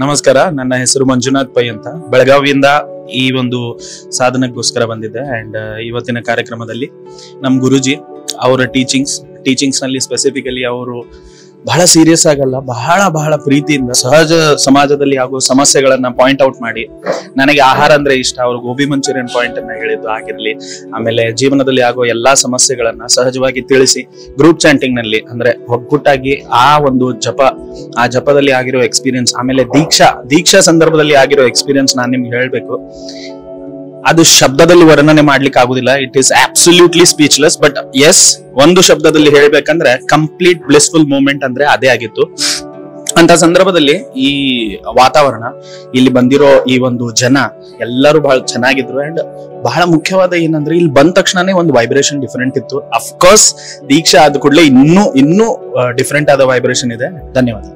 ನಮಸ್ಕಾರ, ನನ್ನ ಹೆಸರು ಮಂಜುನಾಥ್ ಪೈ ಅಂತ. ಬೆಳಗಾವಿಯಿಂದ ಈ ಒಂದು ಸಾಧನೆಗೋಸ್ಕರ ಬಂದಿದ್ದೆ. ಅಂಡ್ ಇವತ್ತಿನ ಕಾರ್ಯಕ್ರಮದಲ್ಲಿ ನಮ್ ಗುರುಜಿ ಅವರ ಟೀಚಿಂಗ್ಸ್ ನಲ್ಲಿ ಸ್ಪೆಸಿಫಿಕಲಿ ಅವರು ಬಹಳ ಸೀರಿಯಸ್ ಆಗಲ್ಲ, ಬಹಳ ಪ್ರೀತಿಯಿಂದ ಸಹಜ ಸಮಾಜದಲ್ಲಿ ಆಗುವ ಸಮಸ್ಯೆಗಳನ್ನ ಪಾಯಿಂಟ್ ಔಟ್ ಮಾಡಿ, ನನಗೆ ಆಹಾರ ಅಂದ್ರೆ ಇಷ್ಟ, ಅವರು ಗೋಬಿ ಮಂಚೂರಿಯನ್ ಪಾಯಿಂಟ್ ಅನ್ನ ಹೇಳಿದ್ದು ಆಗಿರ್ಲಿ, ಆಮೇಲೆ ಜೀವನದಲ್ಲಿ ಆಗುವ ಎಲ್ಲಾ ಸಮಸ್ಯೆಗಳನ್ನ ಸಹಜವಾಗಿ ತಿಳಿಸಿ ಗ್ರೂಪ್ ಚಾಂಟಿಂಗ್ ನಲ್ಲಿ ಅಂದ್ರೆ ಒಗ್ಗೂಟಾಗಿ ಆ ಒಂದು ಆ ಜಪದಲ್ಲಿ ಆಗಿರೋ ಎಕ್ಸ್ಪೀರಿಯನ್ಸ್, ಆಮೇಲೆ ದೀಕ್ಷಾ ಸಂದರ್ಭದಲ್ಲಿ ಆಗಿರೋ ಎಕ್ಸ್ಪೀರಿಯನ್ಸ್ ನಾನ್ ನಿಮ್ಗೆ ಹೇಳ್ಬೇಕು. ಅದು ಶಬ್ದದಲ್ಲಿ ವರ್ಣನೆ ಮಾಡ್ಲಿಕ್ಕೆ ಆಗುದಿಲ್ಲ. It is absolutely speechless. But yes, ಒಂದು ಶಬ್ದದಲ್ಲಿ ಹೇಳ್ಬೇಕಂದ್ರೆ ಕಂಪ್ಲೀಟ್ ಬ್ಲಿಸ್ಫುಲ್ ಮೂಮೆಂಟ್ ಅಂದ್ರೆ ಅದೇ ಆಗಿತ್ತು. ಅಂತ ಸಂದರ್ಭದಲ್ಲಿ ಈ ವಾತಾವರಣ, ಇಲ್ಲಿ ಬಂದಿರೋ ಈ ಒಂದು ಜನ ಎಲ್ಲರೂ ಬಹಳ ಚೆನ್ನಾಗಿದ್ರು. ಅಂಡ್ ಬಹಳ ಮುಖ್ಯವಾದ ಏನಂದ್ರೆ ಇಲ್ಲಿ ಬಂದ ತಕ್ಷಣನೇ ಒಂದು ವೈಬ್ರೇಷನ್ ಡಿಫರೆಂಟ್ ಇತ್ತು. ಅಫ್ಕೋರ್ಸ್ ದೀಕ್ಷಾ ಆದ ಕೂಡಲೇ ಇನ್ನೂ ಡಿಫರೆಂಟ್ ಆದ ವೈಬ್ರೇಷನ್ ಇದೆ. ಧನ್ಯವಾದ.